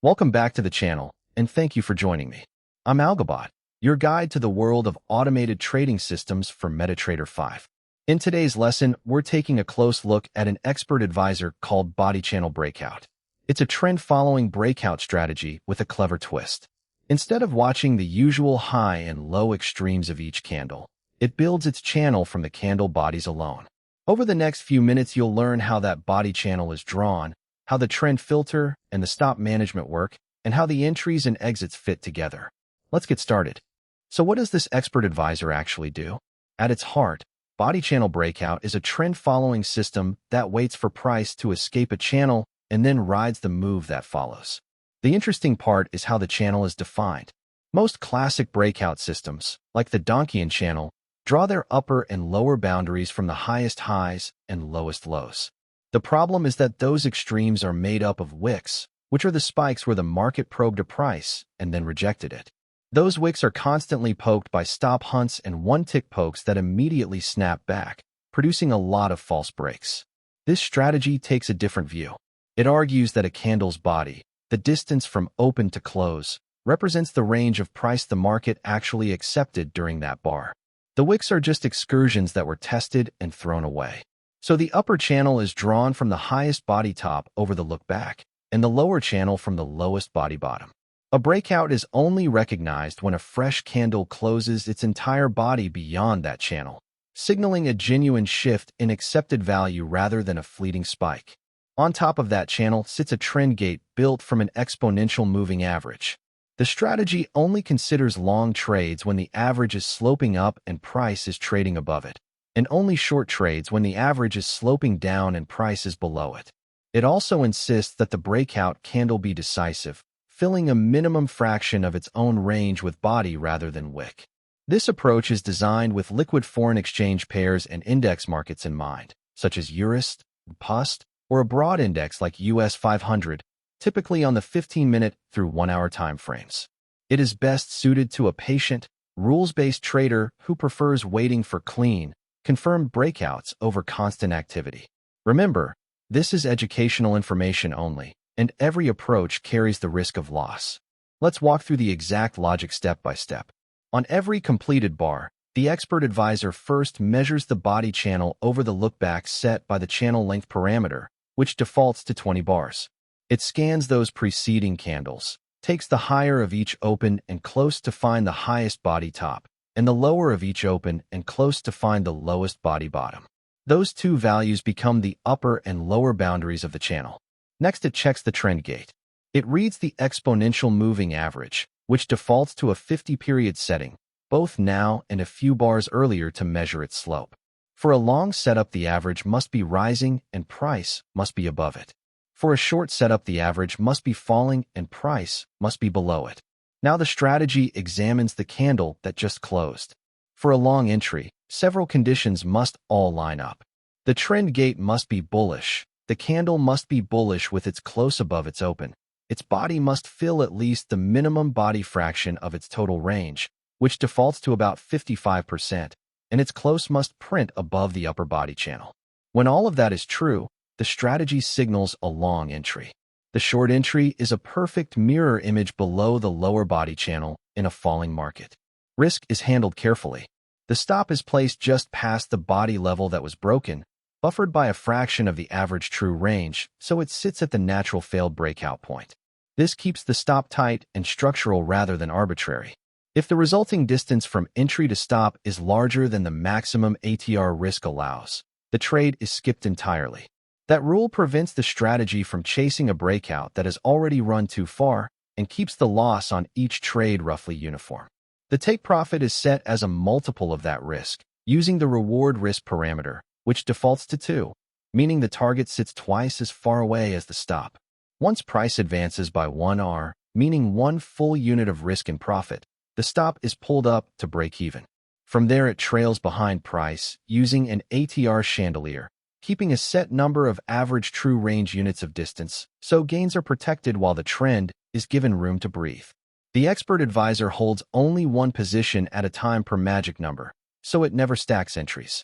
Welcome back to the channel, and thank you for joining me. I'm Algabot, your guide to the world of automated trading systems for MetaTrader 5. In today's lesson, we're taking a close look at an expert advisor called Body Channel Breakout. It's a trend-following breakout strategy with a clever twist. Instead of watching the usual high and low extremes of each candle, it builds its channel from the candle bodies alone. Over the next few minutes, you'll learn how that body channel is drawn, how the trend filter and the stop management work, and how the entries and exits fit together. Let's get started. So what does this expert advisor actually do? At its heart, Body Channel Breakout is a trend-following system that waits for price to escape a channel and then rides the move that follows. The interesting part is how the channel is defined. Most classic breakout systems, like the Donchian channel, draw their upper and lower boundaries from the highest highs and lowest lows. The problem is that those extremes are made up of wicks, which are the spikes where the market probed a price and then rejected it. Those wicks are constantly poked by stop hunts and one-tick pokes that immediately snap back, producing a lot of false breaks. This strategy takes a different view. It argues that a candle's body, the distance from open to close, represents the range of price the market actually accepted during that bar. The wicks are just excursions that were tested and thrown away. So the upper channel is drawn from the highest body top over the look back, and the lower channel from the lowest body bottom. A breakout is only recognized when a fresh candle closes its entire body beyond that channel, signaling a genuine shift in accepted value rather than a fleeting spike. On top of that channel sits a trend gate built from an exponential moving average. The strategy only considers long trades when the average is sloping up and price is trading above it, and only short trades when the average is sloping down and price is below it. It also insists that the breakout candle be decisive, filling a minimum fraction of its own range with body rather than wick. This approach is designed with liquid foreign exchange pairs and index markets in mind, such as Eurist, PUST, or a broad index like US 500, typically on the 15-minute through 1-hour timeframes. It is best suited to a patient, rules-based trader who prefers waiting for clean, confirmed breakouts over constant activity. Remember, this is educational information only, and every approach carries the risk of loss. Let's walk through the exact logic step by step. On every completed bar, the expert advisor first measures the body channel over the lookback set by the channel length parameter, which defaults to 20 bars. It scans those preceding candles, takes the higher of each open and close to find the highest body top, and the lower of each open and close to find the lowest body bottom. Those two values become the upper and lower boundaries of the channel. Next, it checks the trend gate. It reads the exponential moving average, which defaults to a 50-period setting, both now and a few bars earlier to measure its slope. For a long setup, the average must be rising and price must be above it. For a short setup, the average must be falling and price must be below it. Now the strategy examines the candle that just closed. For a long entry, several conditions must all line up. The trend gate must be bullish. The candle must be bullish with its close above its open. Its body must fill at least the minimum body fraction of its total range, which defaults to about 55%, and its close must print above the upper body channel. When all of that is true, the strategy signals a long entry. The short entry is a perfect mirror image below the lower body channel in a falling market. Risk is handled carefully. The stop is placed just past the body level that was broken, buffered by a fraction of the average true range, so it sits at the natural failed breakout point. This keeps the stop tight and structural rather than arbitrary. If the resulting distance from entry to stop is larger than the maximum ATR risk allows, the trade is skipped entirely. That rule prevents the strategy from chasing a breakout that has already run too far and keeps the loss on each trade roughly uniform. The take profit is set as a multiple of that risk, using the reward risk parameter, which defaults to 2, meaning the target sits twice as far away as the stop. Once price advances by 1R, meaning 1 full unit of risk and profit, the stop is pulled up to break even. From there, it trails behind price using an ATR chandelier, keeping a set number of average true range units of distance, so gains are protected while the trend is given room to breathe. The expert advisor holds only one position at a time per magic number, so it never stacks entries.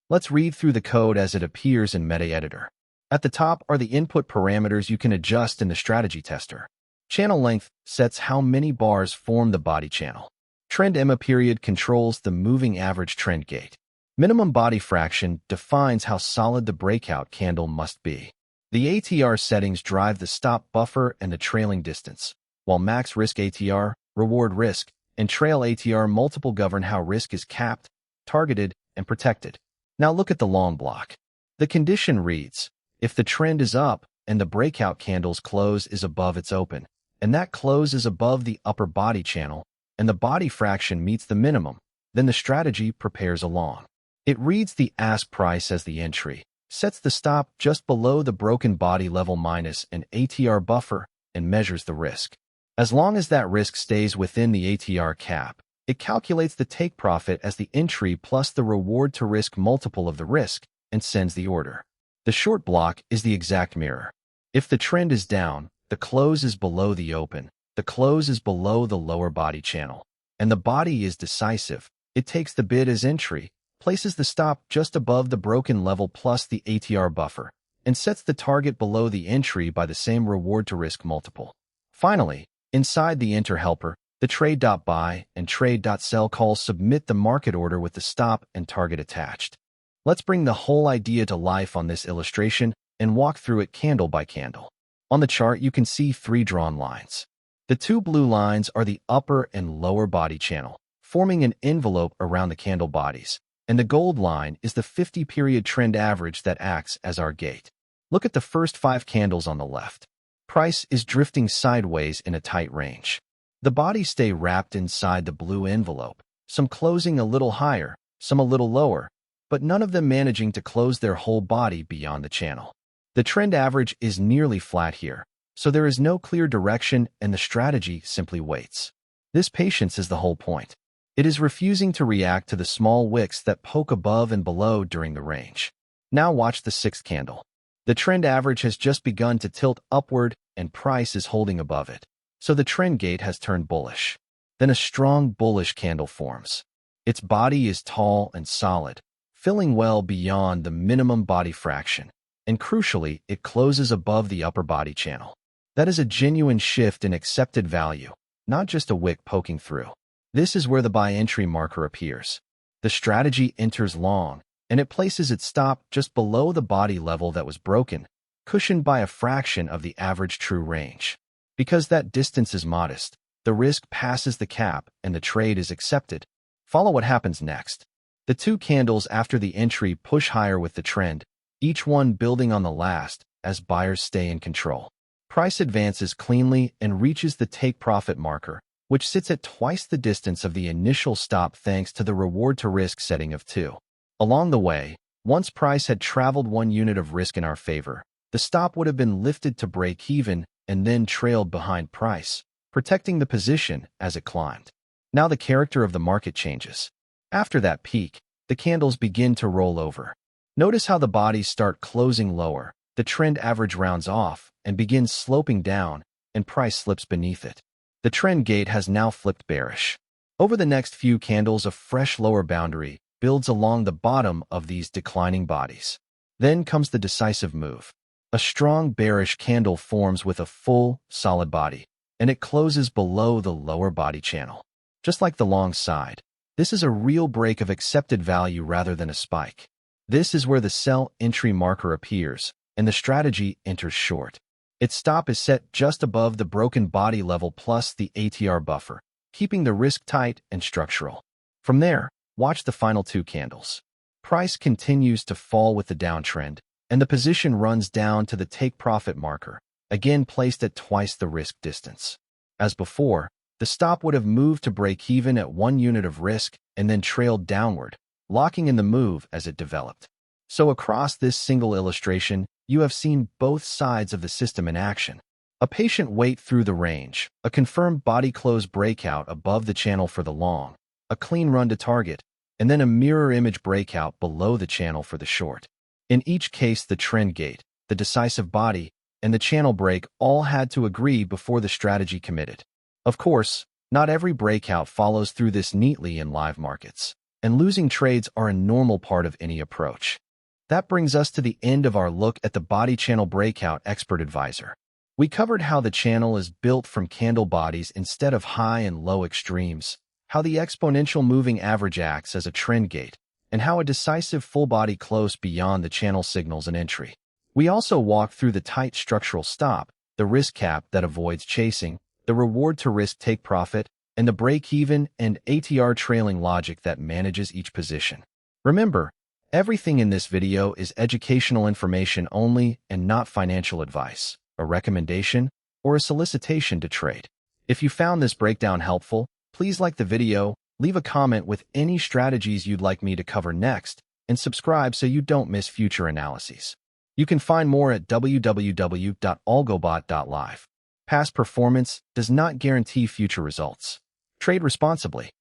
Let's read through the code as it appears in MetaEditor. At the top are the input parameters you can adjust in the strategy tester. Channel length sets how many bars form the body channel. Trend EMA period controls the moving average trend gate. Minimum body fraction defines how solid the breakout candle must be. The ATR settings drive the stop buffer and the trailing distance, while max risk ATR, reward risk, and trail ATR multiple govern how risk is capped, targeted, and protected. Now look at the long block. The condition reads, if the trend is up and the breakout candle's close is above its open, and that close is above the upper body channel, and the body fraction meets the minimum, then the strategy prepares along. It reads the ask price as the entry, sets the stop just below the broken body level minus an ATR buffer, and measures the risk. As long as that risk stays within the ATR cap, it calculates the take profit as the entry plus the reward to risk multiple of the risk and sends the order. The short block is the exact mirror. If the trend is down, the close is below the open, the close is below the lower body channel, and the body is decisive. It takes the bid as entry, places the stop just above the broken level plus the ATR buffer, and sets the target below the entry by the same reward to risk multiple. Finally, inside the enter helper, the trade.buy and trade.sell calls submit the market order with the stop and target attached. Let's bring the whole idea to life on this illustration and walk through it candle by candle. On the chart, you can see 3 drawn lines. The 2 blue lines are the upper and lower body channel, forming an envelope around the candle bodies, and the gold line is the 50-period trend average that acts as our gate. Look at the first 5 candles on the left. Price is drifting sideways in a tight range. The bodies stay wrapped inside the blue envelope, some closing a little higher, some a little lower, but none of them managing to close their whole body beyond the channel. The trend average is nearly flat here, so there is no clear direction and the strategy simply waits. This patience is the whole point. It is refusing to react to the small wicks that poke above and below during the range. Now watch the 6th candle. The trend average has just begun to tilt upward and price is holding above it, so the trend gate has turned bullish. Then a strong bullish candle forms. Its body is tall and solid, filling well beyond the minimum body fraction, and crucially, it closes above the upper body channel. That is a genuine shift in accepted value, not just a wick poking through. This is where the buy entry marker appears. The strategy enters long, and it places its stop just below the body level that was broken, cushioned by a fraction of the average true range. Because that distance is modest, the risk passes the cap and the trade is accepted. Follow what happens next. The 2 candles after the entry push higher with the trend, each one building on the last as buyers stay in control. Price advances cleanly and reaches the take profit marker, which sits at twice the distance of the initial stop thanks to the reward to risk setting of 2. Along the way, once price had traveled 1 unit of risk in our favor, the stop would have been lifted to break even and then trailed behind price, protecting the position as it climbed. Now the character of the market changes. After that peak, the candles begin to roll over. Notice how the bodies start closing lower, the trend average rounds off and begins sloping down, and price slips beneath it. The trend gate has now flipped bearish. Over the next few candles, a fresh lower boundary builds along the bottom of these declining bodies. Then comes the decisive move. A strong bearish candle forms with a full, solid body, and it closes below the lower body channel. Just like the long side, this is a real break of accepted value rather than a spike. This is where the sell entry marker appears, and the strategy enters short. Its stop is set just above the broken body level plus the ATR buffer, keeping the risk tight and structural. From there, watch the final 2 candles. Price continues to fall with the downtrend, and the position runs down to the take profit marker, again placed at twice the risk distance. As before, the stop would have moved to break even at 1 unit of risk and then trailed downward, locking in the move as it developed. So across this single illustration, you have seen both sides of the system in action. A patient wait through the range, a confirmed body close breakout above the channel for the long, a clean run to target, and then a mirror image breakout below the channel for the short. In each case, the trend gate, the decisive body, and the channel break all had to agree before the strategy committed. Of course, not every breakout follows through this neatly in live markets, and losing trades are a normal part of any approach. That brings us to the end of our look at the Body Channel Breakout Expert Advisor. We covered how the channel is built from candle bodies instead of high and low extremes, how the exponential moving average acts as a trend gate, and how a decisive full body close beyond the channel signals an entry. We also walked through the tight structural stop, the risk cap that avoids chasing, the reward to risk take profit, and the break-even and ATR trailing logic that manages each position. Remember, everything in this video is educational information only and not financial advice, a recommendation, or a solicitation to trade. If you found this breakdown helpful, please like the video, leave a comment with any strategies you'd like me to cover next, and subscribe so you don't miss future analyses. You can find more at www.algobot.live. Past performance does not guarantee future results. Trade responsibly.